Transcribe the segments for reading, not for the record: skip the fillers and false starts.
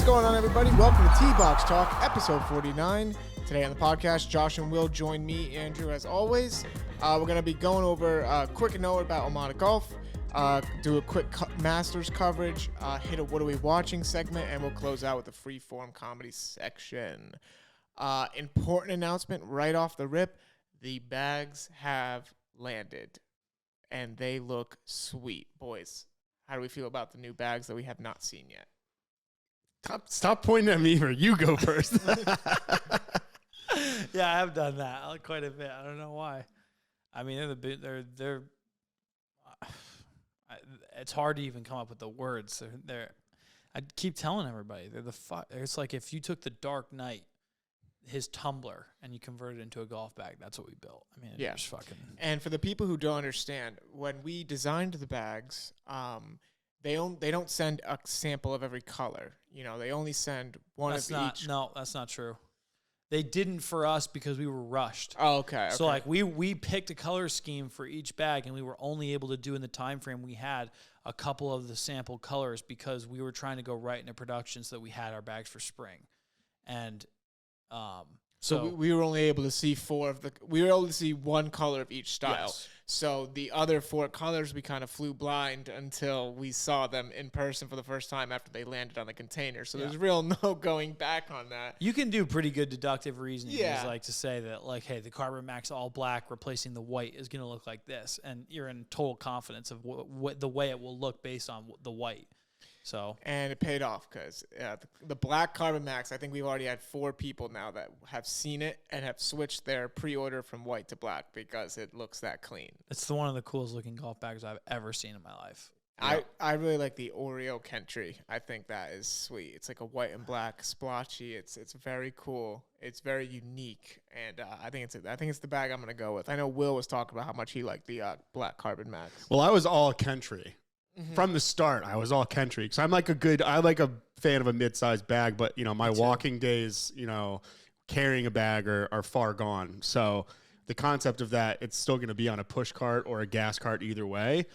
going on, everybody? Welcome to T-Box Talk, episode 49. Today on the podcast, Josh and Will join me, Andrew, as always. We're going to be going over a quick note about OMADA Golf, do a quick Masters coverage, hit a What Are We Watching segment, and we'll close out with the free-form comedy section. Important announcement right off the rip. The bags have landed, and they look sweet. Boys, how do we feel about the new bags that we have not seen yet? Stop pointing at me, or you go first. Yeah, I have done that quite a bit. I don't know why. I mean, it's hard to even come up with the words. I keep telling everybody it's like if you took the Dark Knight, his tumbler, and you converted it into a golf bag. That's what we built. I mean, it's fucking. And for the people who don't understand, when we designed the bags, they don't send a sample of every color. You know, they only send one of each. No, that's not true. They didn't for us because we were rushed. Oh, okay. So like we picked a color scheme for each bag, and we were only able to do in the time frame we had a couple of the sample colors because we were trying to go right into production so that we had our bags for spring. And so we were only able to see we were able to see one color of each style. Yes. So the other four colors, we kind of flew blind until we saw them in person for the first time after they landed on the container. So there's real no going back on that. You can do pretty good deductive reasoning. Yeah. Is like to say that, like, hey, the Carbon Max all black replacing the white is going to look like this. And you're in total confidence of what the way it will look based on the white. So and it paid off because the black Carbon Max, I think we've already had 4 people now that have seen it and have switched their pre-order from white to black because it looks that clean. It's one of the coolest looking golf bags I've ever seen in my life. I really like the Oreo Country. I think that is sweet. It's like a white and black splotchy. It's very cool. It's very unique, and I think it's the bag I'm gonna go with. I know Will was talking about how much he liked the black Carbon Max. Well, I was all country. Mm-hmm. From the start, I was all country because I like a fan of a mid-sized bag, but my walking days, carrying a bag are far gone. So the concept of that, it's still going to be on a push cart or a gas cart either way.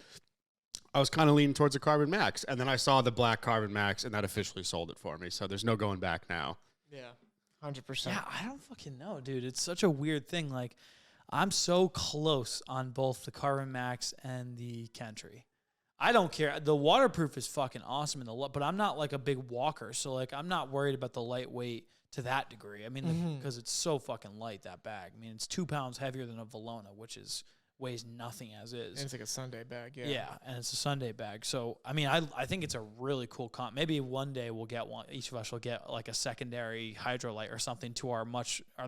I was kind of leaning towards the Carbon Max, and then I saw the black Carbon Max, and that officially sold it for me. So there's no going back now. Yeah, 100%. Yeah, I don't fucking know, dude. It's such a weird thing. Like, I'm so close on both the Carbon Max and the Country. I don't care. The waterproof is fucking awesome, but I'm not like a big walker, so like I'm not worried about the lightweight to that degree. I mean, because it's so fucking light, that bag. I mean, it's 2 pounds heavier than a Valona, which weighs nothing as is. And it's like a Sunday bag, yeah. Yeah, and it's a Sunday bag. So I mean, I think it's a really cool comp. Maybe one day we'll get one. Each of us will get like a secondary Hydrolite or something to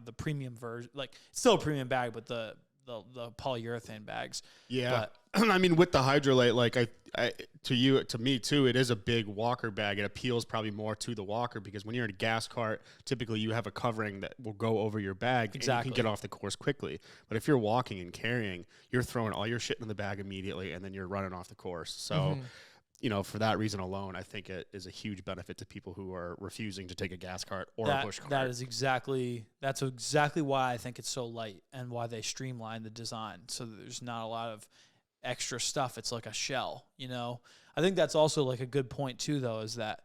the premium version. Like it's still a premium bag, but the polyurethane bags. Yeah. But I mean, with the Hydrolite, like to me too, it is a big walker bag. It appeals probably more to the walker because when you're in a gas cart, typically you have a covering that will go over your bag. Exactly. And you can get off the course quickly. But if you're walking and carrying, you're throwing all your shit in the bag immediately and then you're running off the course. So, for that reason alone, I think it is a huge benefit to people who are refusing to take a gas cart or a push cart. That's exactly why I think it's so light and why they streamline the design so that there's not a lot of extra stuff. It's like a shell, I think that's also like a good point too, though, is that,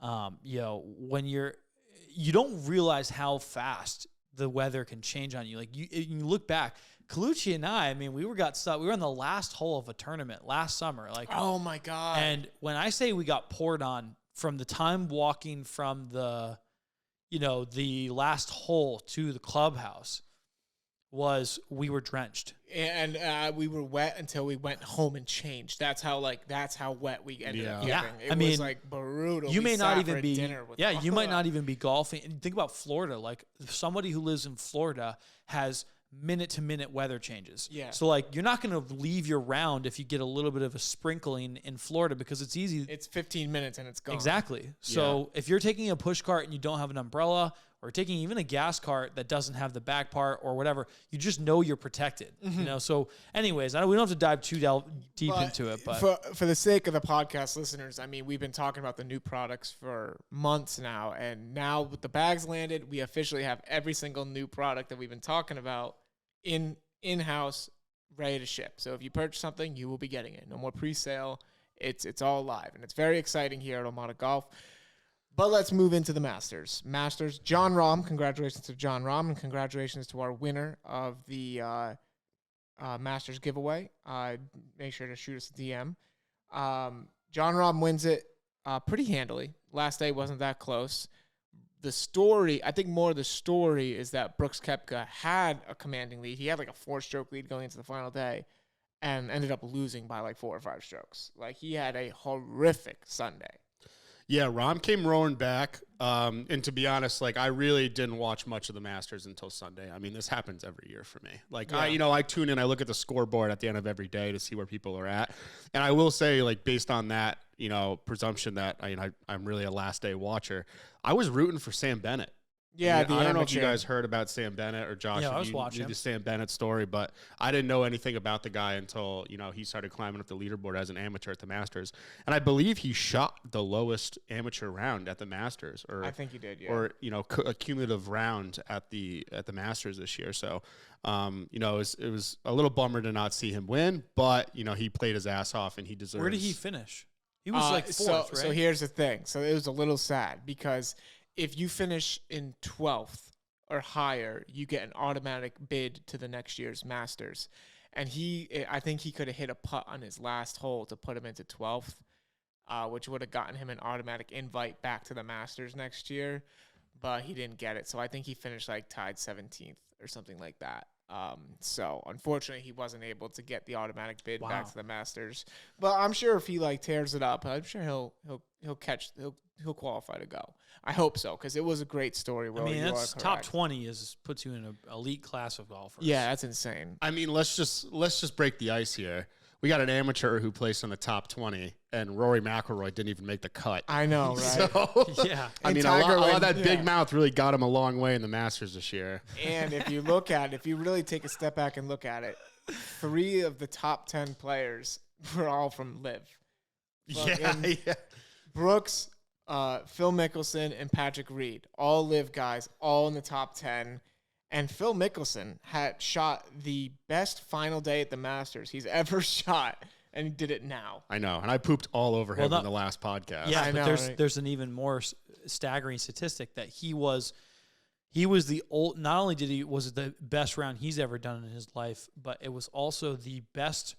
when you don't realize how fast the weather can change on you. Like you look back, Colucci and I mean, we were on the last hole of a tournament last summer. Like, oh my God. And when I say we got poured on from the time walking from the last hole to the clubhouse, we were drenched. And we were wet until we went home and changed. That's how wet we ended up getting. It was like brutal. You may not even be you might not even be golfing. And think about Florida. Like somebody who lives in Florida has minute-to-minute weather changes. Yeah. So, like, you're not going to leave your round if you get a little bit of a sprinkling in Florida because it's easy. It's 15 minutes and it's gone. Exactly. So, if you're taking a push cart and you don't have an umbrella or taking even a gas cart that doesn't have the back part or whatever, you just know you're protected. So, anyways, we don't have to dive too deep into it. But for the sake of the podcast listeners, I mean, we've been talking about the new products for months now. And now with the bags landed, we officially have every single new product that we've been talking about in-house, ready to ship. So if you purchase something, you will be getting it. No more pre-sale. It's all live, and it's very exciting here at OMADA Golf. But let's move into the Masters. Masters, John Rahm. Congratulations to John Rahm, and congratulations to our winner of the Masters giveaway. Make sure to shoot us a DM. John Rahm wins it pretty handily. Last day wasn't that close. The story, I think more of the story is that Brooks Kopeka had a commanding lead. He had like a 4-stroke lead going into the final day and ended up losing by like 4 or 5 strokes. Like, he had a horrific Sunday. Yeah, Rahm came roaring back. And to be honest, like, I really didn't watch much of the Masters until Sunday. I mean, this happens every year for me. Like, Yeah. I tune in, I look at the scoreboard at the end of every day to see where people are at. And I will say, like, based on that, presumption that I'm really a last day watcher, I was rooting for Sam Bennett. Yeah, I don't know if you amateur. guys heard about Sam Bennett or Josh. Yeah, I if was you watching knew the Sam Bennett story, but I didn't know anything about the guy until, he started climbing up the leaderboard as an amateur at the Masters. And I believe he shot the lowest amateur round at the Masters, or I think he did, yeah. or a cumulative round at the Masters this year. So, it was a little bummer to not see him win, but he played his ass off and he deserves. Where did he finish? He was like 4th, right? So here's the thing. So it was a little sad because if you finish in 12th or higher, you get an automatic bid to the next year's Masters. And I think he could have hit a putt on his last hole to put him into 12th, which would have gotten him an automatic invite back to the Masters next year. But he didn't get it. So I think he finished like tied 17th or something like that. So unfortunately, he wasn't able to get the automatic bid back to the Masters. But I'm sure if he like tears it up, I'm sure he'll qualify to go. I hope so, because it was a great story. Will, I mean, that's top correct. 20 puts you in an elite class of golfers. Yeah, that's insane. I mean, let's just break the ice here. We got an amateur who placed in the top 20, and Rory McIlroy didn't even make the cut. I know, right? So, Yeah. I mean, a lot of that big mouth really got him a long way in the Masters this year. And if you really take a step back and look at it, 3 of the top 10 players were all from LIV. Yeah. Brooks, Phil Mickelson, and Patrick Reed, all LIV guys, all in the top 10. And Phil Mickelson had shot the best final day at the Masters he's ever shot, and he did it now. I know, and I pooped all over him in the last podcast. Yeah, I but know, there's an even more staggering statistic that he was the old. Not only was it the best round he's ever done in his life, but it was also the best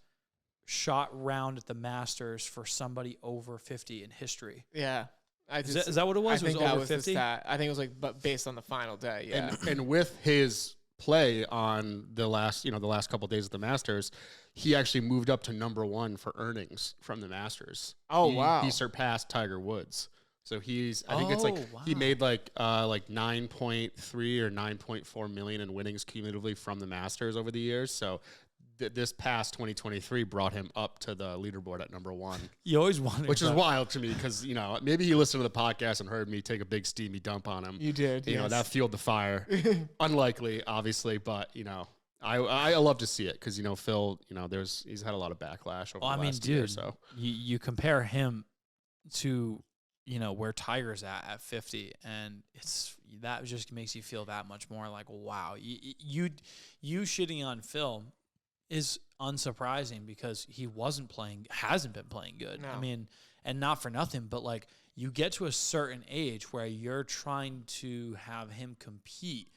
shot round at the Masters for somebody over 50 in history. Yeah. Is that what it was? I think it was that over was 50? the stat. I think it was but based on the final day. Yeah. And with his play on the last couple of days of the Masters, he actually moved up to number 1 for earnings from the Masters. Wow. He surpassed Tiger Woods. So he made like 9.3 or 9.4 million in winnings cumulatively from the Masters over the years. So this past 2023 brought him up to the leaderboard at number 1. You always wonder, which is wild to me because maybe he listened to the podcast and heard me take a big steamy dump on him. You did, yes. That fueled the fire. Unlikely, obviously, but I love to see it because Phil, he's had a lot of backlash over the last year. So you compare him to where Tiger's at 50, and that just makes you feel that much more like, wow, you shitting on Phil is unsurprising because he hasn't been playing good. No. I mean, and not for nothing, but like you get to a certain age where you're trying to have him compete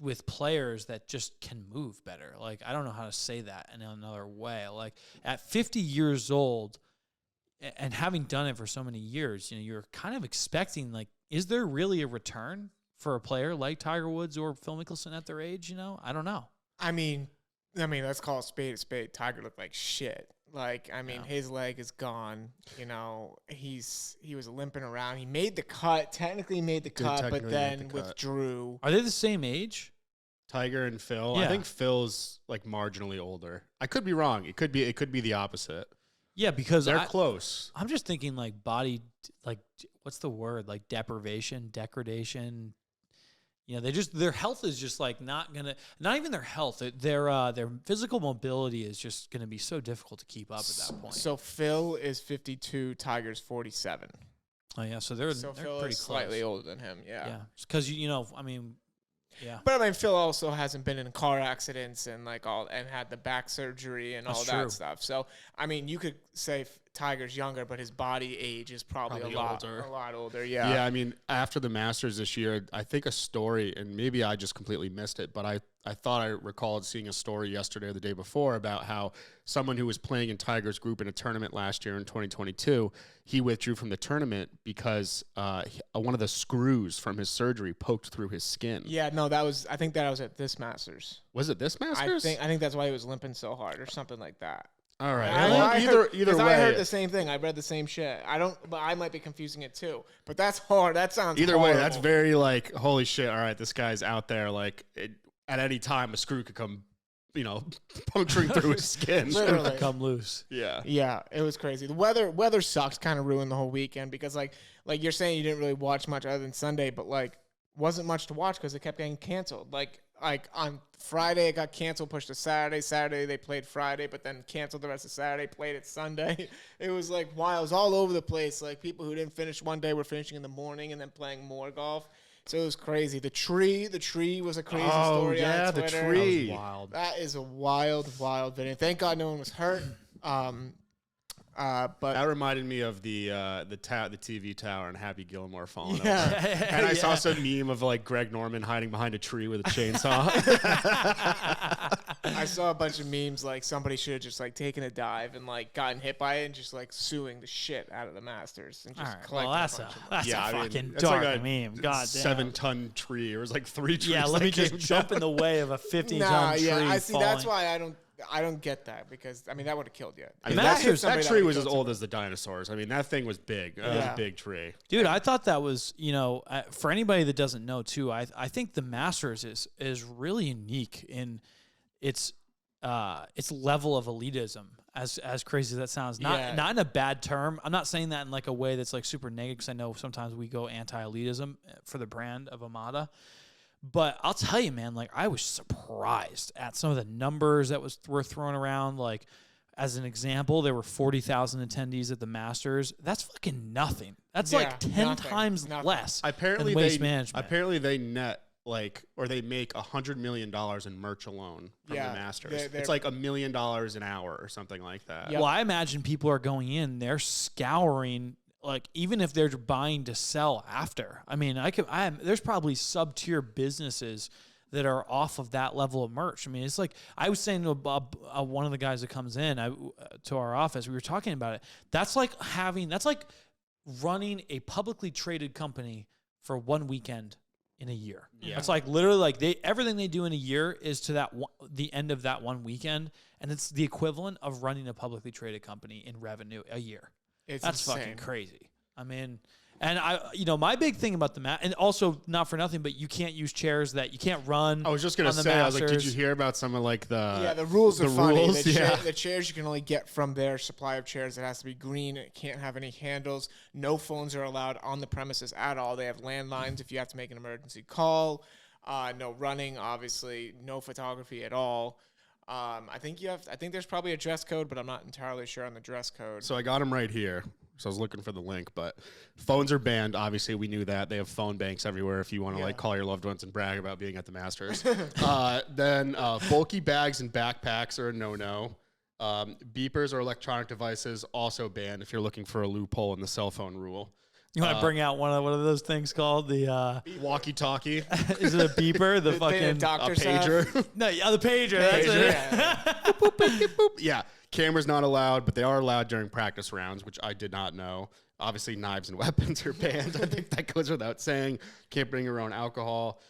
with players that just can move better. Like, I don't know how to say that in another way. Like at 50 years old and having done it for so many years, you're kind of expecting, like, is there really a return for a player like Tiger Woods or Phil Mickelson at their age? I don't know. I mean, let's call a spade a spade. Tiger looked like shit. Like, his leg is gone. He was limping around. He made the cut, technically made the cut, but then withdrew. Are they the same age? Tiger and Phil. Yeah. I think Phil's like marginally older. I could be wrong. It could be the opposite. Yeah, because they're close. I'm just thinking like body, like what's the word? Like degradation. Their health is just like not even their health. Their physical mobility is just gonna be so difficult to keep up at that point. So Phil is 52, Tiger's 47. Oh yeah, so they're Phil pretty close. Slightly older than him. Yeah. Yeah, because yeah. But Phil also hasn't been in car accidents and had the back surgery and all that stuff. So you could say Tiger's younger, but his body age is probably a lot older. Yeah. Yeah, I mean, after the Masters this year, I think a story, and maybe I just completely missed it, but I thought I recalled seeing a story yesterday or the day before about how someone who was playing in Tiger's group in a tournament last year in 2022, he withdrew from the tournament because one of the screws from his surgery poked through his skin. Yeah, no, I think that was at this Masters. Was it this Masters? I think that's why he was limping so hard or something like that. All right. Either way, I heard the it, same thing. I read the same shit. But I might be confusing it too. But that's hard. That sounds either horrible. way, that's very like, holy shit. All right, this guy's out there. Like, at any time, a screw could come, puncturing through his skin. Literally. Come loose. Yeah. Yeah, it was crazy. The weather sucks. Kind of ruined the whole weekend because like you're saying, you didn't really watch much other than Sunday, but like wasn't much to watch because it kept getting canceled. Like on Friday it got canceled, pushed to Saturday. Saturday they played Friday, but then canceled the rest of Saturday, played it Sunday. It was like wild. It was all over the place. Like people who didn't finish one day were finishing in the morning and then playing more golf. So it was crazy. The tree was a crazy story on Twitter. The tree. That was wild. That is a wild video. Thank God no one was hurt. But that reminded me of the TV tower and Happy Gilmore falling over. yeah, And I saw some meme of like Greg Norman hiding behind a tree with a chainsaw. I saw a bunch of memes like somebody should have just like taken a dive and like gotten hit by it and just like suing the shit out of the Masters and just Well, that's a fucking it's dark like a meme. God damn. 7-ton tree. It was like 3 trees. Yeah, let me just jump in the way of a 15-ton tree. I see. That's falling. why I don't get that because I mean that would have killed you. I mean, that tree was as old as the dinosaurs. I mean, that thing was big. It was a big tree. Dude, I thought that was, for anybody that doesn't know too, I think the Masters is really unique in its level of elitism. As crazy as that sounds, not in a bad term. I'm not saying that in like a way that's like super negative because I know sometimes we go anti-elitism for the brand of OMADA. But I'll tell you, man, like I was surprised at some of the numbers that were thrown around. Like, as an example, there were 40,000 attendees at the Masters. That's fucking nothing. That's like 10 times less. Apparently, than Waste Management. Apparently, they net they make $100 million in merch alone from the Masters. It's like $1 million an hour or something like that. Well, I imagine people are going in, they're scouring. Like, even if they're buying to sell after, I mean, there's probably sub-tier businesses that are off of that level of merch. I mean, it's like, I was saying to one of the guys that comes in to our office, we were talking about it. That's like running a publicly traded company for one weekend in a year. Yeah. It's like literally like everything they do in a year is to the end of that one weekend. And it's the equivalent of running a publicly traded company in revenue a year. That's insane. Fucking crazy. I mean, and my big thing about the mat, and also not for nothing, but you can't use chairs that you can't run. I was just gonna say, I was like, did you hear about some of like the rules are funny. Rules? The chairs you can only get from their supply of chairs. It has to be green. It can't have any handles. No phones are allowed on the premises at all. They have landlines if you have to make an emergency call. No running, obviously. No photography at all. I think there's probably a dress code, but I'm not entirely sure on the dress code. So I got them right here. So I was looking for the link, but phones are banned. Obviously, we knew that. They have phone banks everywhere if you want to like call your loved ones and brag about being at the Masters. Then bulky bags and backpacks are a no-no. Beepers or electronic devices also banned if you're looking for a loophole in the cell phone rule. You want to bring out what are those things called? The walkie-talkie. Is it a beeper? The fucking pager. No, the pager. That's it. Yeah. Boop, boop, boop, boop. Yeah. Cameras not allowed, but they are allowed during practice rounds, which I did not know. Obviously, knives and weapons are banned. I think that goes without saying. Can't bring your own alcohol.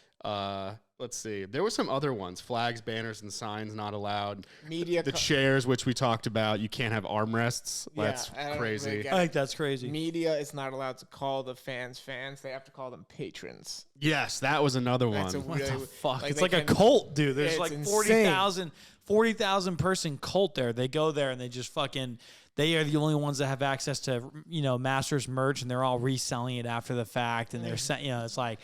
Let's see. There were some other ones. Flags, banners, and signs not allowed. The chairs, which we talked about. You can't have armrests. That's crazy. Really I think that's crazy. Media is not allowed to call the fans. They have to call them patrons. Yes, that was another one. What the fuck? It's like a cult, dude. There's like 40,000 person cult there. They go there and they just fucking... They are the only ones that have access to, Masters merch, and they're all reselling it after the fact. And they're saying, it's like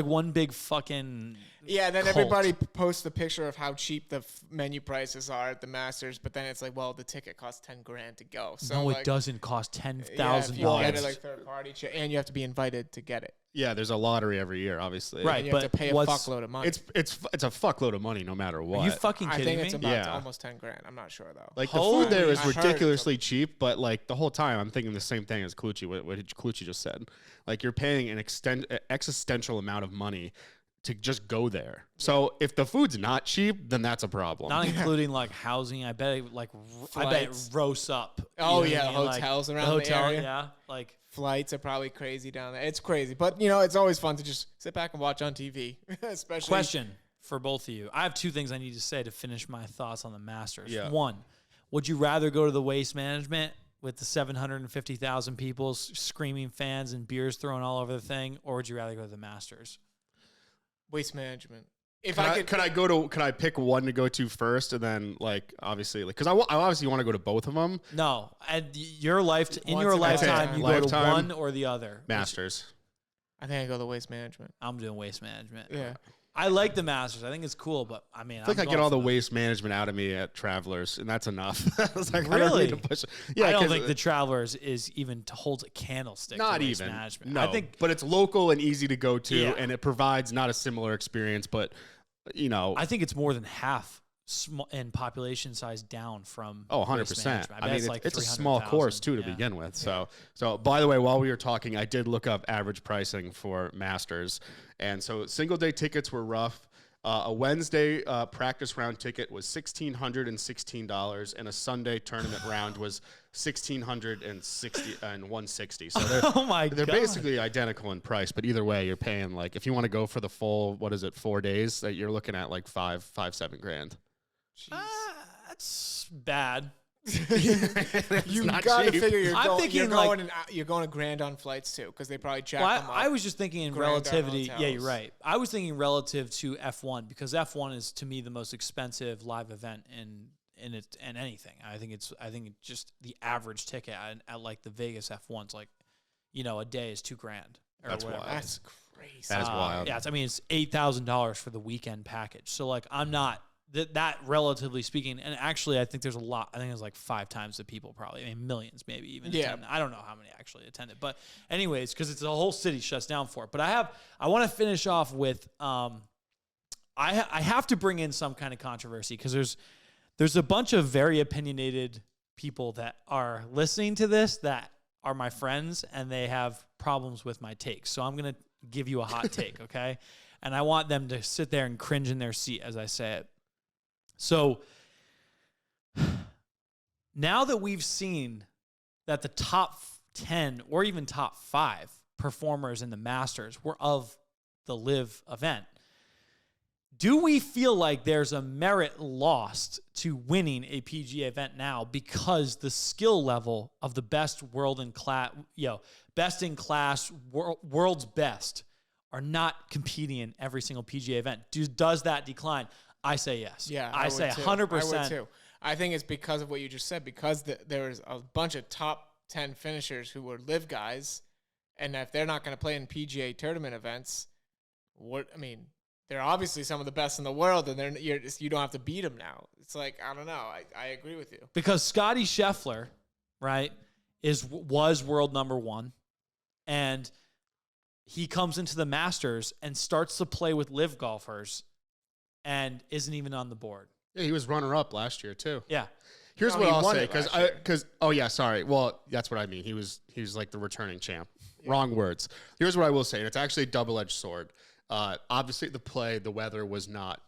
one big fucking and then cult. Everybody posts a picture of how cheap the menu prices are at the Masters, but then it's like, well, the ticket costs $10,000 to go. So no, it doesn't cost $10,000. If you get it like third already and you have to be invited to get it. Yeah, there's a lottery every year, obviously. Right, And you have to but pay a fuckload of money. It's a fuckload of money no matter what. Are you fucking I kidding think me? it's about Yeah. almost 10 grand. I'm not sure though. Like the Holy food there is I heard ridiculously cheap, but like the whole time I'm thinking the same thing as Clucci, what Clucci just said. Like you're paying an existential amount of money to just go there. So if the food's not cheap, then that's a problem. Not including like housing. I bet it, like I bet it Flights. roasts up. Oh, You know yeah, what I mean? Like, hotels around the hotel, area. Yeah, like Flights are probably crazy down there. It's crazy, but you know it's always fun to just sit back and watch on TV. Especially question for both of you. I have two things I need to say to finish my thoughts on the Masters. Yeah. One, would you rather go to the Waste Management with the 750,000 people screaming fans and beers thrown all over the thing, or would you rather go to the Masters? Waste Management. If Could I pick one to go to first, and then like obviously like because I obviously want to go to both of them. No, and your life in Once your in a lifetime, lifetime. you go to Lifetime. one or the other. Masters. I think I go the Waste Management. I'm doing Waste Management. Yeah. I like the Masters. I think it's cool, but I mean, I think I get all the waste management out of me at Travelers, and that's enough. I was like, I don't Really? need to push it. Yeah, I don't 'cause, think the Travelers is even holds a candlestick. not to Waste even. Management. No, I think but it's local and easy to go to, Yeah. and it provides not a similar experience, but you know, I think it's more than half in population size down from. oh, Waste 100%. Management. I bet mean, like it's a small 300,000. course too to Yeah. begin with. So by the way, while we were talking, I did look up average pricing for Masters, and so single day tickets were rough. A Wednesday practice round ticket was $1,616, and a Sunday tournament round was $1,660 and $160. So Oh my they're god! basically identical in price, but either way, you're paying like if you want to go for the full 4 days, that you're looking at like 7 grand. That's bad. You not gotta cheap. figure I'm thinking, you're going to grand on flights too because they probably jack Well, them up. I was just thinking in Grand on relativity. Yeah, you're hotels. right. I was thinking relative to F1 because F1 is to me the most expensive live event in anything. I think it's just the average ticket at like the Vegas F1's like, a day is $2,000 or That's whatever. wild. That's crazy. That is wild. Yeah, it's $8,000 for the weekend package. So like I'm not that relatively speaking, and actually I think there's a lot. I think there's like 5 times the people probably. I mean millions maybe even. Yeah. Attend. I don't know how many actually attended, but anyways, because it's the whole city shuts down for it. But I want to finish off with I have to bring in some kind of controversy because there's a bunch of very opinionated people that are listening to this that are my friends and they have problems with my takes. So I'm going to give you a hot take, okay? And I want them to sit there and cringe in their seat as I say it. So now that we've seen that the top 10 or even top 5 performers in the Masters were of the live event, do we feel like there's a merit lost to winning a PGA event now because the skill level of the best best in class, world's best are not competing in every single PGA event? Does that decline? I say yes. Yeah, I say 100%. I would too. I think it's because of what you just said, because there's a bunch of top 10 finishers who were live guys, and if they're not going to play in PGA tournament events, they're obviously some of the best in the world, and you don't have to beat them now. It's like, I don't know. I agree with you. Because Scotty Scheffler, right, was world number 1, and he comes into the Masters and starts to play with live golfers and isn't even on the board. Yeah, he was runner-up last year too. Yeah. Here's No, what he I'll won say, it last year. sorry. Well, that's what I mean. He was like the returning champ. Yeah. Wrong words. Here's what I will say, and it's actually a double-edged sword. Obviously, the weather was not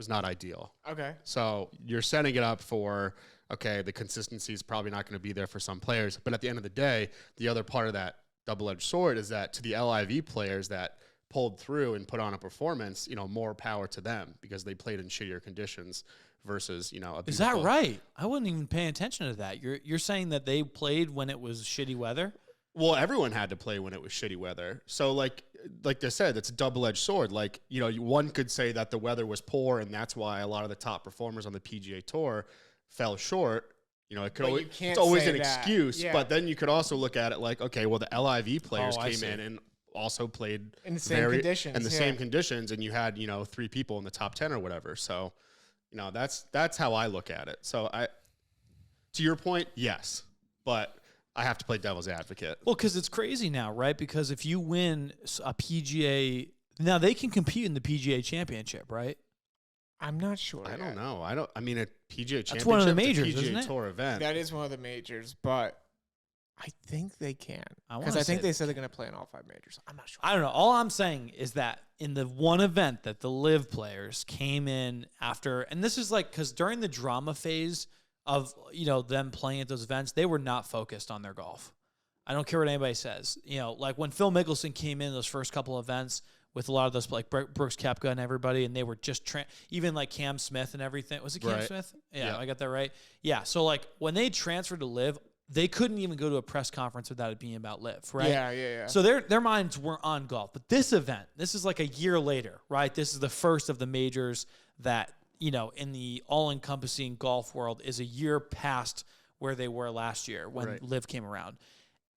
ideal. Okay. So you're setting it up for, okay, the consistency is probably not going to be there for some players. But at the end of the day, the other part of that double-edged sword is that to the LIV players that pulled through and put on a performance, more power to them because they played in shittier conditions versus, Is that right? I wasn't even paying attention to that. You're saying that they played when it was shitty weather? Well, everyone had to play when it was shitty weather. So like they said, it's a double-edged sword. Like, one could say that the weather was poor and that's why a lot of the top performers on the PGA Tour fell short. It's always an excuse, yeah. but then you could also look at it like, okay, well, the LIV players came in and also played in the same conditions. In the same conditions, and you had 3 people in the top 10 or whatever. So, that's how I look at it. So to your point, yes, but I have to play devil's advocate. Well, because it's crazy now, right? Because if you win a PGA, now they can compete in the PGA Championship, right? I'm not sure. I don't know. I mean, a PGA Championship. That's one of the majors, PGA isn't it? Tour event. That is one of the majors, but I think they can. Because wanna I think say they said they're going to play in all 5 majors. I'm not sure. I don't know. All I'm saying is that in the one event that the live players came in after, and this is like, because during the drama phase of, them playing at those events, they were not focused on their golf. I don't care what anybody says. Like when Phil Mickelson came in those first couple events with a lot of those, like Brooks Kopeka and everybody, and they were just, even like Cam Smith and everything. Was it Cam Smith? Yeah, I got that right. Yeah, so like when they transferred to live, they couldn't even go to a press conference without it being about live, right? Yeah. So their minds were on golf. But this event, this is like a year later, right? This is the first of the majors that, in the all-encompassing golf world is a year past where they were last year when live came around.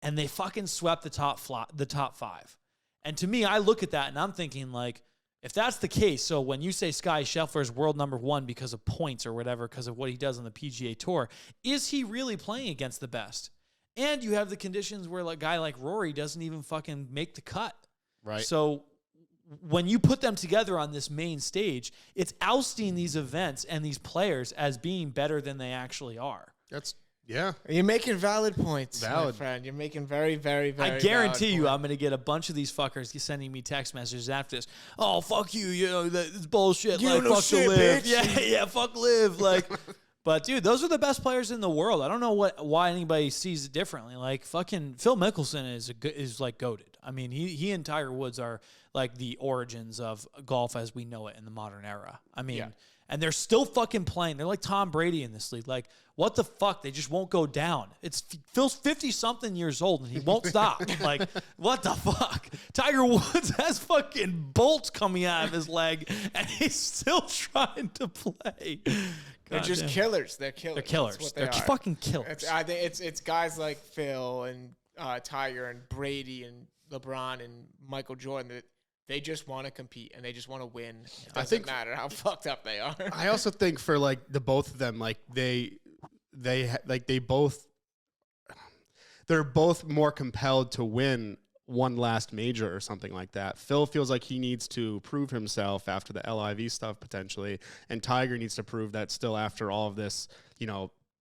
And they fucking swept the top 5. And to me, I look at that and I'm thinking like, if that's the case, so when you say Sky Scheffler is world number 1 because of points or whatever, because of what he does on the PGA Tour, is he really playing against the best? And you have the conditions where a guy like Rory doesn't even fucking make the cut. Right. So when you put them together on this main stage, it's ousting these events and these players as being better than they actually are. Yeah. You're making valid points, Valid. my friend. You're making very, very, very I guarantee you valid I'm going to get a bunch of these fuckers sending me text messages after this. Oh, fuck you. That's bullshit. You like, don't know fuck shit, the live. bitch. Yeah, fuck live. Like, but, dude, those are the best players in the world. I don't know why anybody sees it differently. Like, fucking Phil Mickelson is like goated. I mean, he and Tiger Woods are like the origins of golf as we know it in the modern era. I mean, and they're still fucking playing. They're like Tom Brady in this league. Like, what the fuck? They just won't go down. Phil's 50-something years old, and he won't stop. Like, what the fuck? Tiger Woods has fucking bolts coming out of his leg, and he's still trying to play. They're just killers. They're killers. They're killers. That's what They're they are. fucking killers. I think it's guys like Phil and Tiger and Brady and LeBron and Michael Jordan that they just want to compete and they just want to win. It doesn't matter how fucked up they are. I also think for like the both of them, like they're both more compelled to win one last major or something like that. Phil feels like he needs to prove himself after the LIV stuff potentially, and Tiger needs to prove that still after all of this,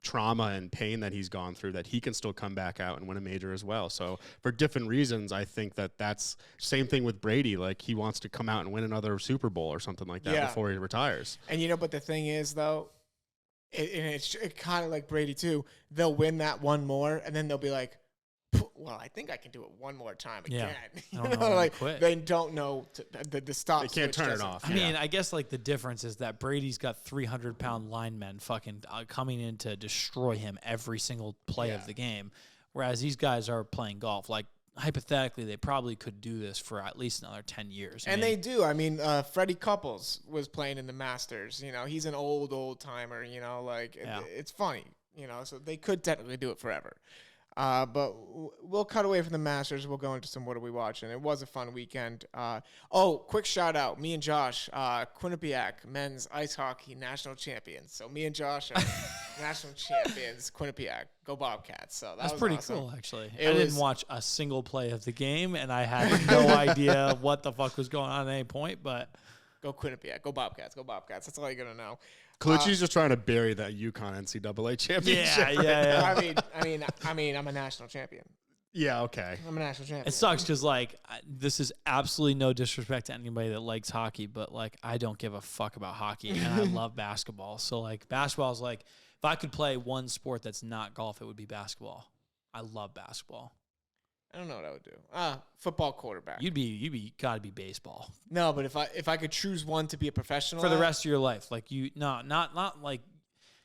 trauma and pain that he's gone through, that he can still come back out and win a major as well. So for different reasons, I think that's same thing with Brady. Like he wants to come out and win another Super Bowl or something like that before he retires. And but the thing is though, it's kind of like Brady too. They'll win that one more, and then they'll be like, "Well, I think I can do it one more time again." Like they don't know the stop. They can't turn it off. I mean, I guess like the difference is that Brady's got 300-pound linemen fucking coming in to destroy him every single play of the game, whereas these guys are playing golf. Like hypothetically, they probably could do this for at least another 10 years. And they do. I mean, Freddie Couples was playing in the Masters. He's an old timer. It's funny. So they could technically do it forever. But we'll cut away from the Masters. We'll go into some what are we watching. It was a fun weekend. Quick shout out. Me and Josh, Quinnipiac men's ice hockey national champions. So me and Josh are national champions, Quinnipiac. Go Bobcats. So that's was pretty awesome. cool, actually. I didn't watch a single play of the game, and I had no idea what the fuck was going on at any point, but go Quinnipiac. Go Bobcats. Go Bobcats. That's all you're going to know. Colucci's just trying to bury that UConn NCAA championship. Yeah. I mean, I'm a national champion. Yeah, okay. I'm a national champion. It sucks because, this is absolutely no disrespect to anybody that likes hockey, but, I don't give a fuck about hockey, and I love basketball. So, basketball is, if I could play one sport that's not golf, it would be basketball. I love basketball. I don't know what I would do. Football quarterback. You'd be gotta be baseball. No, but if I could choose one to be a professional for the rest of your life,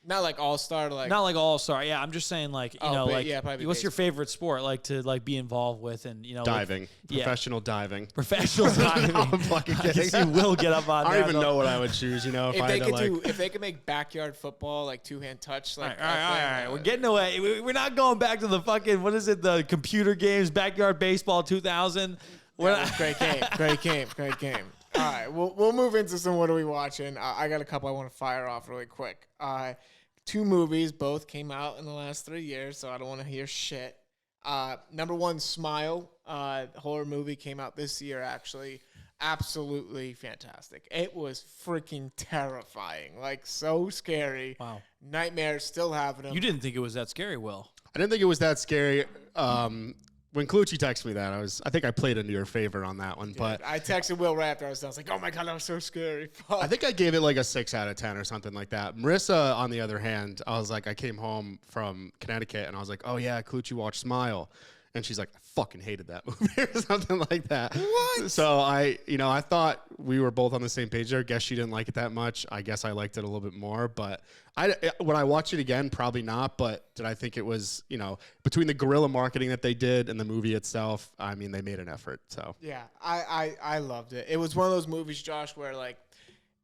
not like all-star, not like all-star. Yeah, I'm just saying what's baseball. your favorite sport to be involved with and diving, professional diving. Professional diving. No, I'm fucking kidding. I guess you will get up on that. I don't even know what I would choose, if they could make backyard football two-hand touch all right. We're getting away. We're not going back to the fucking the computer games, backyard baseball 2000. Great game. All right, we'll move into some what are we watching. I got a couple I want to fire off really quick. 2 movies, both came out in the last 3 years, so I don't want to hear shit. Number one, Smile. Horror movie came out this year, actually. Absolutely fantastic. It was freaking terrifying. Like, so scary. Wow. Nightmares, still having them. You didn't think it was that scary, Will? I didn't think it was that scary. When Clucci texted me that, I think I played into your favor on that one. But I texted Will right after I was done. I was like, oh my God, that was so scary. Fuck. I think I gave it like a 6 out of 10 or something like that. Marissa, on the other hand, I came home from Connecticut and I was like, oh yeah, Clucci watched Smile. And she's like, I fucking hated that movie or something like that. What? So I thought we were both on the same page there. Guess she didn't like it that much. I guess I liked it a little bit more. But would I watch it again? Probably not. But did I think it was, between the guerrilla marketing that they did and the movie itself, I mean, they made an effort. So yeah, I loved it. It was one of those movies, Josh, where like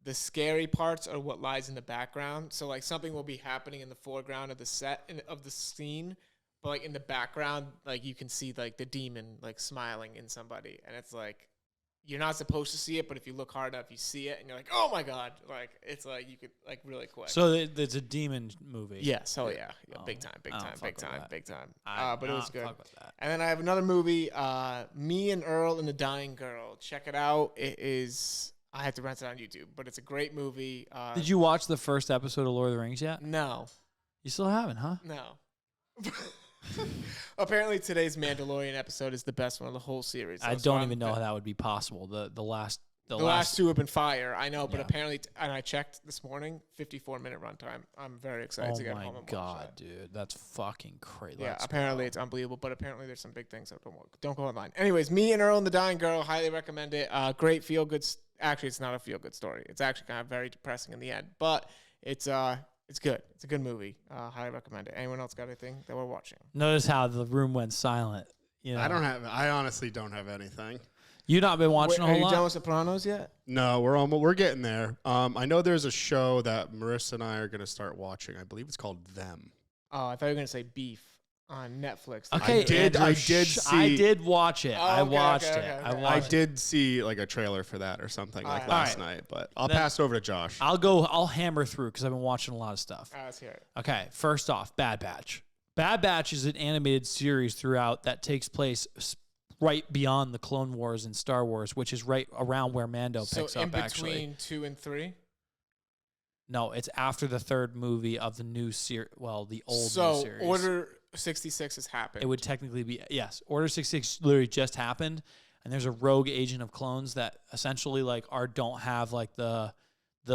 the scary parts are what lies in the background. So like something will be happening in the foreground of the set of the scene. But like in the background, like you can see like the demon like smiling in somebody, and it's like you're not supposed to see it, but if you look hard enough, you see it, and you're like, oh my God, like it's like you could like really quick. So it's a demon movie. Yes, yeah, Oh, big time. big time. But it was good. Fuck with that. And then I have another movie, Me and Earl and the Dying Girl. Check it out. It is. I had to rent it on YouTube, but it's a great movie. Did you watch the first episode of Lord of the Rings yet? No. You still haven't, huh? No. Apparently today's Mandalorian episode is the best one of the whole series. I don't even know how that would be possible. The last two have been fire. I know, but Yeah. apparently, and I checked this morning, 54-minute runtime. I'm very excited to get home and watch God, that. dude, that's fucking crazy. Yeah, apparently it's unbelievable, but apparently there's some big things that don't go online. Anyways, Me and Earl and the Dying Girl, highly recommend it. Great feel good. Actually, it's not a feel good story. It's actually kind of very depressing in the end, but it's good. It's a good movie. Highly recommend it. Anyone else got anything that we're watching? Notice how the room went silent. You know? I honestly don't have anything. You not been watching a whole Are you lot? done with Sopranos yet? No, we're getting there. I know there's a show that Marissa and I are going to start watching. I believe it's called Them. Oh, I thought you were gonna say Beef on Netflix. Okay, I did watch it. Oh, I okay, watched okay, it. okay, I okay. watched I it. did see like a trailer for that or something like last night, but I'll pass it over to Josh. I'll hammer through because I've been watching a lot of stuff. Let's hear it. Okay, first off, Bad Batch. Bad Batch is an animated series throughout that takes place right beyond the Clone Wars and Star Wars, which is right around where Mando picks up, actually. So in between 2 and 3? No, it's after the third movie of the new series. Well, the old new series. So Order 66 has happened. It would technically be, yes. Order 66 literally just happened, and there's a rogue agent of clones that essentially like don't have like the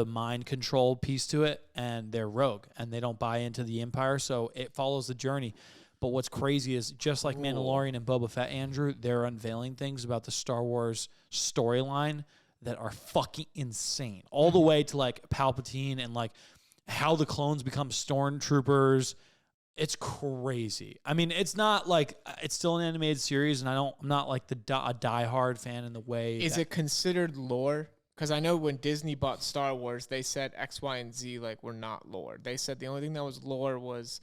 mind control piece to it, and they're rogue, and they don't buy into the Empire, so it follows the journey. But what's crazy is just like Mandalorian and Boba Fett, Andrew, they're unveiling things about the Star Wars storyline that are fucking insane. All the way to like Palpatine and like how the clones become stormtroopers. It's crazy. I mean, it's not like it's still an animated series, and I'm not like a diehard fan in the way. Is it considered lore? Because I know when Disney bought Star Wars, they said X, Y, and Z like were not lore. They said the only thing that was lore was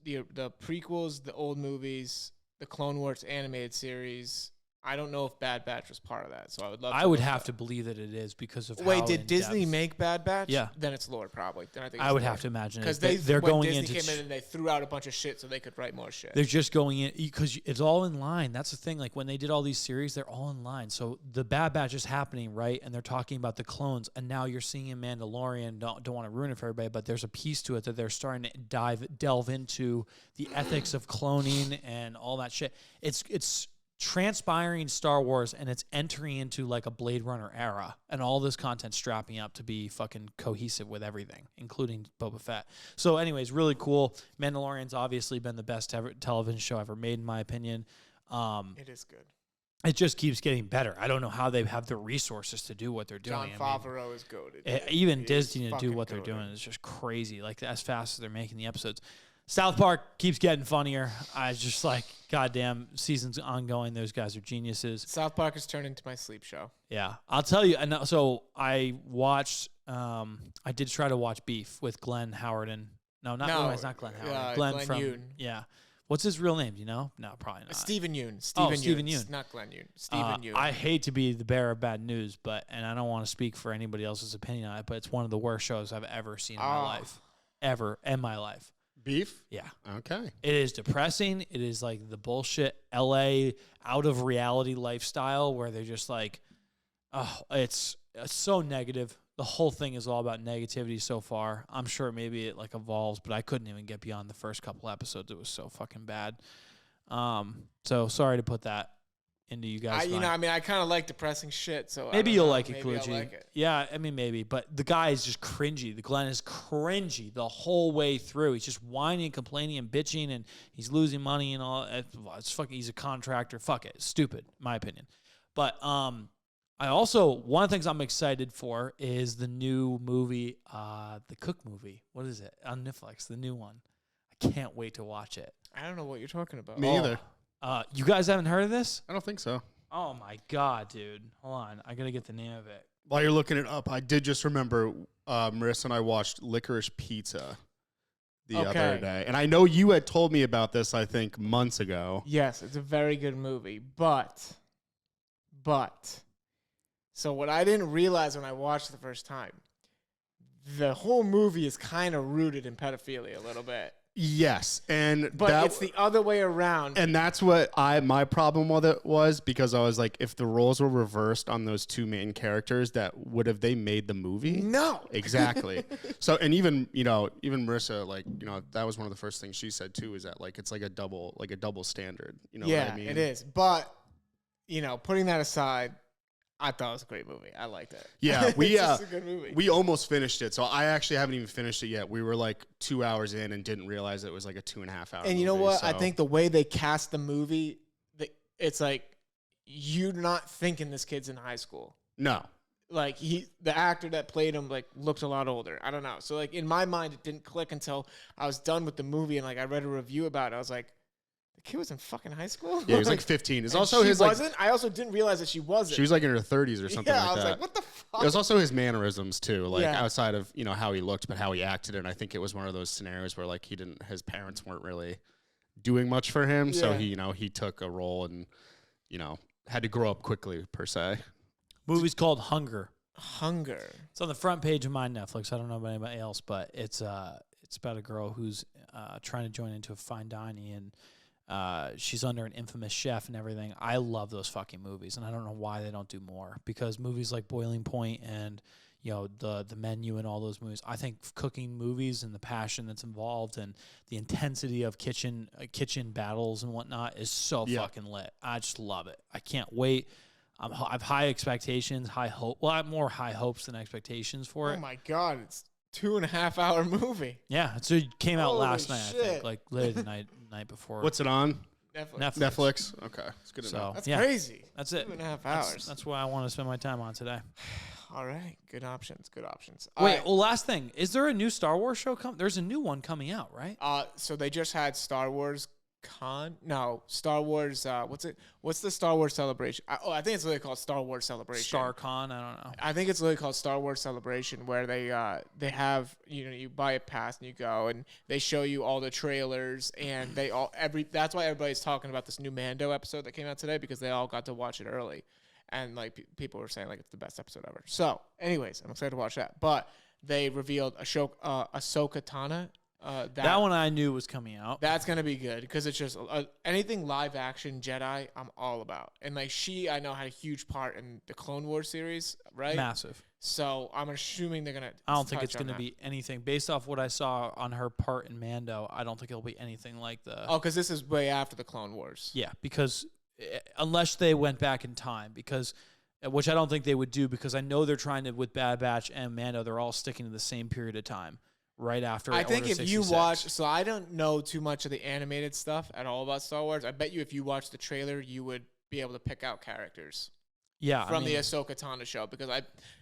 the prequels, the old movies, the Clone Wars animated series. I don't know if Bad Batch was part of that, so I would love. I would have to believe that it is because of. Wait, how did Disney in-depth- make Bad Batch? Yeah. Then it's lore probably. Then I think I would have to imagine because they're when going Disney into. came in and they threw out a bunch of shit so they could write more shit. They're just going in because it's all in line. That's the thing. Like when they did all these series, they're all in line. So the Bad Batch is happening, right? And they're talking about the clones. And now you're seeing in Mandalorian. Don't want to ruin it for everybody, but there's a piece to it that they're starting to delve into the ethics of cloning and all that shit. It's transpiring Star Wars, and it's entering into like a Blade Runner era, and all this content strapping up to be fucking cohesive with everything, including Boba Fett. So anyways, really cool. Mandalorian's obviously been the best television show ever made, in my opinion. It is good. It just keeps getting better. I don't know how they have the resources to do what they're doing. John Favreau is goated. Even Disney to do what they're doing is just crazy. Like as fast as they're making the episodes. South Park keeps getting funnier. I was just like, goddamn, season's ongoing. Those guys are geniuses. South Park has turned into my sleep show. Yeah, I'll tell you. And so I watched. I did try to watch Beef with Glenn Howard and it's not Glenn Howard. Glenn from Yoon. Yeah. What's his real name? Do you know? No, probably not. Stephen Yoon. Stephen Yoon. Yoon. Not Glenn Yoon. Stephen Yoon. I hate to be the bearer of bad news, and I don't want to speak for anybody else's opinion on it, but it's one of the worst shows I've ever seen in my life. Ever in my life. Beef? Yeah. Okay. It is depressing. It is like the bullshit LA out of reality lifestyle where they're just like, oh, it's so negative. The whole thing is all about negativity so far. I'm sure maybe it like evolves, but I couldn't even get beyond the first couple episodes. It was so fucking bad. So sorry to put that into you guys. I kind of like depressing shit, so maybe you'll like it, maybe Kluge. I'll like it. Yeah, I mean maybe, but the guy is just cringy. The Glenn is cringy the whole way through. He's just whining, complaining, and bitching, and he's losing money and all. It's fucking. He's a contractor. Fuck it, stupid, in my opinion. But I also one of the things I'm excited for is the new movie, the Cook movie. What is it on Netflix? The new one. I can't wait to watch it. I don't know what you're talking about. Me either. You guys haven't heard of this? I don't think so. Oh my god, dude! Hold on, I gotta get the name of it. While you're looking it up, I did just remember Marissa and I watched Licorice Pizza the other day. And I know you had told me about this, I think, months ago. Yes, it's a very good movie, but so what I didn't realize when I watched it the first time, the whole movie is kind of rooted in pedophilia a little bit. Yes, but it's the other way around. And that's what my problem with it was, because I was like, if the roles were reversed on those two main characters, they made the movie? No, exactly. So, and even Marissa, like, that was one of the first things she said too, is that like it's like a double standard. You know what I mean? It is. But putting that aside, I thought it was a great movie. I liked it. Yeah, it's just a good movie. We almost finished it, so I actually haven't even finished it yet. We were like 2 hours in and didn't realize it was like a 2.5 hour. And you know what? So. I think the way they cast the movie, it's like you're not thinking this kid's in high school. No, like the actor that played him like looked a lot older. I don't know. So like in my mind, it didn't click until I was done with the movie and like I read a review about it. I was like, the kid was in fucking high school? Yeah, he was like 15. It's also she his wasn't? I also didn't realize that she wasn't. She was like in her 30s or something like that. Yeah, I was like, what the fuck? It was also his mannerisms too, like outside of, how he looked, but how he acted. And I think it was one of those scenarios where like his parents weren't really doing much for him. Yeah. So he took a role and, had to grow up quickly per se. Movie's called Hunger. It's on the front page of my Netflix. I don't know about anybody else, but it's about a girl who's trying to join into a fine dining, and she's under an infamous chef and everything. I love those fucking movies, and I don't know why they don't do more, because movies like Boiling Point and the Menu and all those movies, I think cooking movies and the passion that's involved and the intensity of kitchen battles and whatnot is so fucking lit. I just love it. I can't wait. I've high expectations, high hope. Well, I have more high hopes than expectations for it. Oh my god, it's 2.5 hour movie. Yeah, so it came out last night, shit. I think, like later the night before. What's it on? Netflix. Okay, it's good to know. That's crazy. That's it. 2.5 hours. That's what I want to spend my time on today. All right, good options. Wait, well, last thing. Is there a new Star Wars show There's a new one coming out, right? So they just had Star Wars Star Wars. What's the Star Wars celebration? I think it's really called Star Wars Celebration. StarCon. I don't know. I think it's really called Star Wars Celebration, where they have you buy a pass and you go and they show you all the trailers and that's why everybody's talking about this new Mando episode that came out today, because they all got to watch it early, and like people were saying like it's the best episode ever. So, anyways, I'm excited to watch that. But they revealed Ahsoka Tano. That one I knew was coming out. That's going to be good, because it's just anything live action Jedi I'm all about. And like I know had a huge part in the Clone Wars series, right? Massive. So I'm assuming they're going to I don't think it's going to be anything. Based off what I saw on her part in Mando, I don't think it'll be anything like the... Oh, because this is way after the Clone Wars. Yeah, because unless they went back in time, which I don't think they would do, because I know they're trying to, with Bad Batch and Mando, they're all sticking to the same period of time. Right after I think Order if 66. you watch, so I don't know too much of the animated stuff at all about Star Wars. I bet you if you watch the trailer, you would be able to pick out characters. Yeah, from the Ahsoka Tano show, because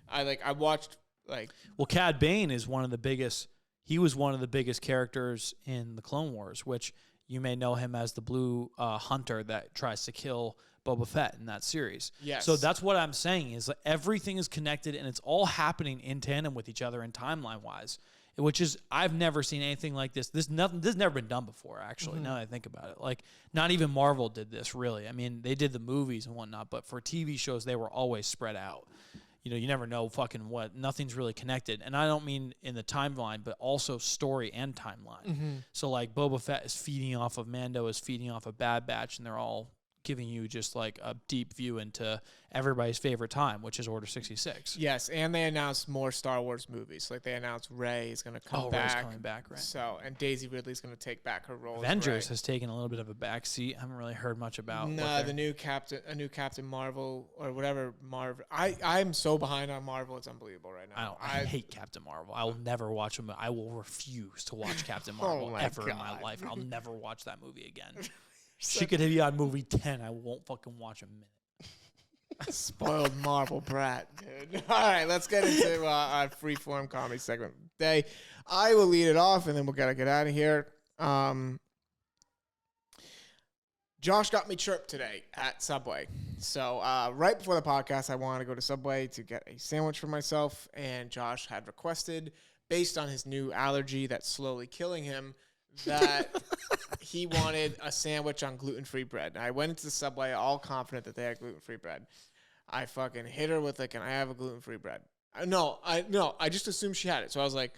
I watched like. Well, Cad Bane is one of the biggest. He was one of the biggest characters in the Clone Wars, which you may know him as the Blue Hunter that tries to kill Boba Fett in that series. Yes. So that's what I'm saying is like everything is connected and it's all happening in tandem with each other and timeline wise. Which is, I've never seen anything like this. This has never been done before, actually, now that I think about it. Like, not even Marvel did this, really. I mean, they did the movies and whatnot, but for TV shows, they were always spread out. you never know fucking what. Nothing's really connected. And I don't mean in the timeline, but also story and timeline. Mm-hmm. So like Boba Fett is feeding off of Mando, is feeding off of Bad Batch, and they're all giving you just like a deep view into everybody's favorite time, which is Order 66. Yes, and they announced more Star Wars movies. Like they announced Rey is going to come back. Rey's coming back, right? So, and Daisy Ridley's going to take back her role. Avengers as Rey. has taken a little bit of a backseat. I haven't really heard much about. No, a new Captain Marvel or whatever Marvel. I'm so behind on Marvel. It's unbelievable right now. I hate Captain Marvel. I will never watch them. I will refuse to watch Captain Marvel ever in my life. I'll never watch that movie again. She could be on movie 10. I won't fucking watch a minute. Spoiled Marvel brat, dude. All right, let's get into our freeform comedy segment of the day. I will lead it off, and then we'll gotta get out of here. Josh got me chirped today at Subway. So right before the podcast, I wanted to go to Subway to get a sandwich for myself, and Josh had requested, based on his new allergy that's slowly killing him, that he wanted a sandwich on gluten-free bread. I went into the Subway all confident that they had gluten-free bread. I fucking hit her with like, can I have a gluten-free bread? I just assumed she had it. So I was like,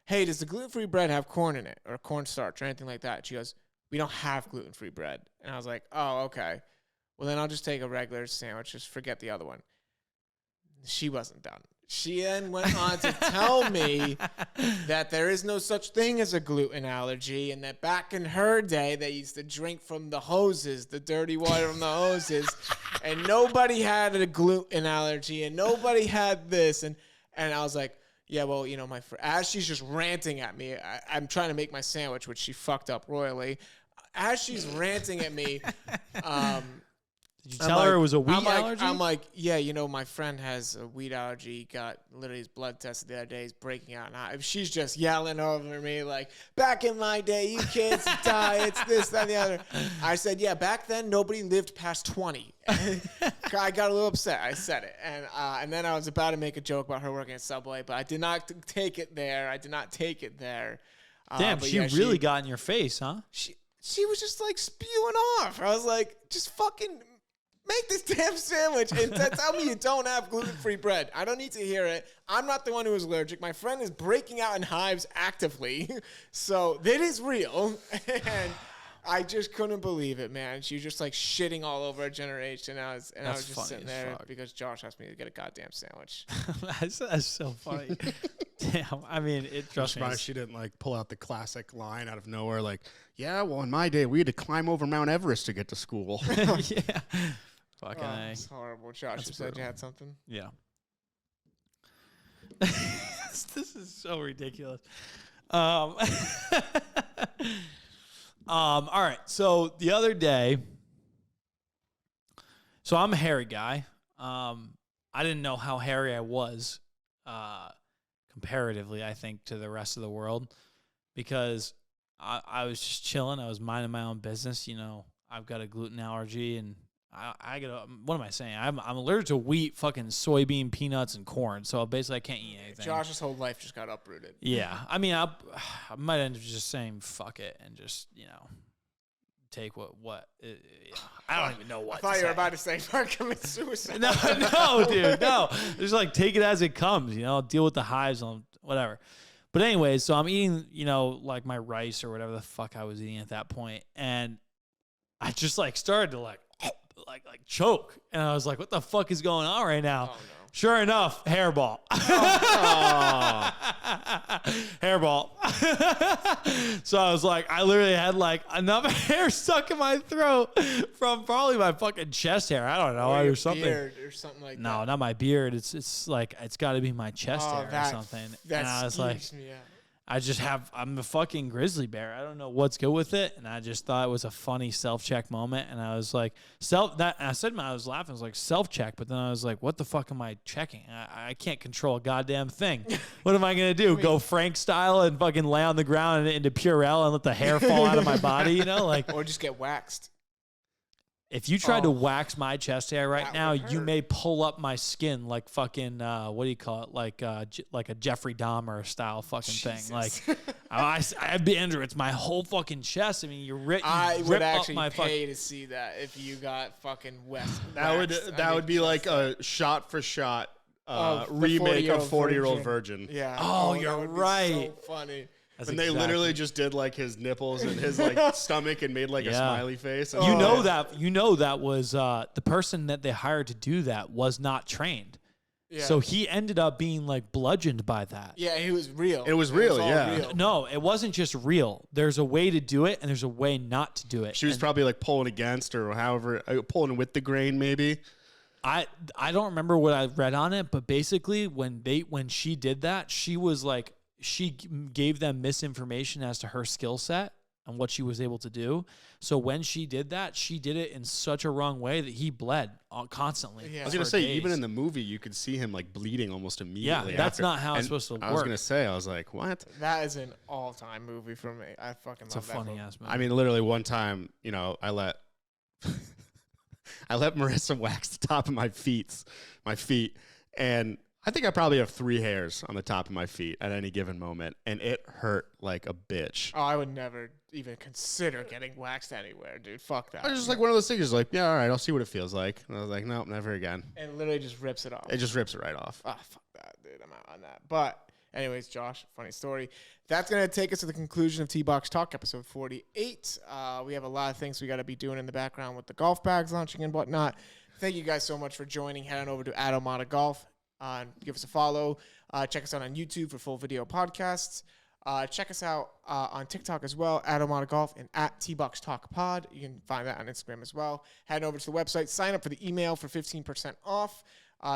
hey, does the gluten-free bread have corn in it or cornstarch or anything like that? She goes, we don't have gluten-free bread. And I was like, oh, okay. Well, then I'll just take a regular sandwich. Just forget the other one. She wasn't done. She then went on to tell me that there is no such thing as a gluten allergy, and that back in her day, they used to drink from the hoses, the dirty water from the hoses, and nobody had a gluten allergy, and nobody had this. And I was like, yeah, well, as she's just ranting at me, I'm trying to make my sandwich, which she fucked up royally. As she's ranting at me, did you tell her it was a wheat allergy? I'm like, yeah, my friend has a wheat allergy. He got literally his blood tested the other day. He's breaking out. And she's just yelling over me like, back in my day, you kids die. It's this, that, and the other. I said, yeah, back then, nobody lived past 20. I got a little upset. I said it. And then I was about to make a joke about her working at Subway, but I did not take it there. Damn, she really got in your face, huh? She was just like spewing off. I was like, just fucking make this damn sandwich and tell me you don't have gluten-free bread. I don't need to hear it. I'm not the one who is allergic. My friend is breaking out in hives actively. So it is real. And I just couldn't believe it, man. She was just like shitting all over our generation. I was just sitting there because Josh asked me to get a goddamn sandwich. That's so funny. Damn. I mean, trust me. She didn't like pull out the classic line out of nowhere like, yeah, well, in my day, we had to climb over Mount Everest to get to school. Yeah. Fucking A. It's horrible. Josh, you said you had something? Yeah. This is so ridiculous. All right. So the other day, so I'm a hairy guy. I didn't know how hairy I was, comparatively, I think, to the rest of the world, because I was just chilling. I was minding my own business. I've got a gluten allergy, and I got what am I saying? I'm allergic to wheat, fucking soybean, peanuts, and corn. So basically, I can't eat anything. Josh's whole life just got uprooted. Yeah, I mean, I might end up just saying fuck it and just take what I don't even know what. I thought you were about to say commit suicide. No, dude, no. Just like take it as it comes. Deal with the hives on whatever. But anyways, so I'm eating, like my rice or whatever the fuck I was eating at that point, and I just like started to like choke, and I was like, what the fuck is going on right now? Oh, no. Sure enough, hairball. Hairball. So I was like, I literally had like enough hair stuck in my throat from probably my fucking chest hair. I don't know, or something. Beard or something like that. No, not my beard. It's like it's got to be my chest hair or something. And I was like, I'm a fucking grizzly bear. I don't know what's good with it. And I just thought it was a funny self-check moment. And I was like, I said, I was laughing. I was like, self-check. But then I was like, what the fuck am I checking? I can't control a goddamn thing. What am I going to do? Go Frank style and fucking lay on the ground into Purell and let the hair fall out of my body, Or just get waxed. If you tried to wax my chest hair right now, you may pull up my skin like fucking what do you call it? Like a Jeffrey Dahmer style fucking thing. Like I'd be Andrew. It's my whole fucking chest. I mean, I would actually my pay to see that if you got fucking waxed. That would be like a shot for shot the remake of 40-Year-Old 40-Year-Old Virgin. Yeah. Oh, that you're would be right. So funny. That's And they literally just did like his nipples and his like stomach and made like a smiley face. And You know yeah. that was the person that they hired to do that was not trained. Yeah. So he ended up being like bludgeoned by that. Yeah, he was real. It was real, all yeah. real. No, it wasn't just real. There's a way to do it and there's a way not to do it. She was probably like pulling against or however, pulling with the grain maybe. I don't remember what I read on it, but basically when she did that, she was like she gave them misinformation as to her skill set and what she was able to do. So when she did that, she did it in such a wrong way that he bled constantly. Yeah. I was going to for say, days. even in the movie, you could see him like bleeding almost immediately. Yeah, that's after. not how it's And supposed to work. I was going to say, I was like, what? That is an all-time movie for me. I fucking It's a love that funny movie. ass movie. I mean, literally one time, I let Marissa wax the top of my feet, and I think I probably have 3 hairs on the top of my feet at any given moment, and it hurt like a bitch. Oh, I would never even consider getting waxed anywhere, dude. Fuck that. I was just like one of those things, like, yeah, all right, I'll see what it feels like. And I was like, nope, never again. And literally just rips it off. It just rips it right off. Ah, fuck that, dude. I'm out on that. But anyways, Josh, funny story. That's going to take us to the conclusion of T-Box Talk, episode 48. We have a lot of things we got to be doing in the background with the golf bags launching and whatnot. Thank you guys so much for joining. Head on over to OMADA Golf. Give us a follow. Check us out on YouTube for full video podcasts. Check us out on TikTok as well, at OMADA Golf and at T-Box Talk Pod. You can find that on Instagram as well. Head over to the website. Sign up for the email for 15% off.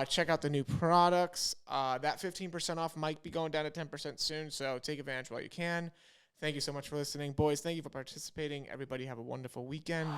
Check out the new products. That 15% off might be going down to 10% soon, so take advantage while you can. Thank you so much for listening. Boys, thank you for participating. Everybody have a wonderful weekend.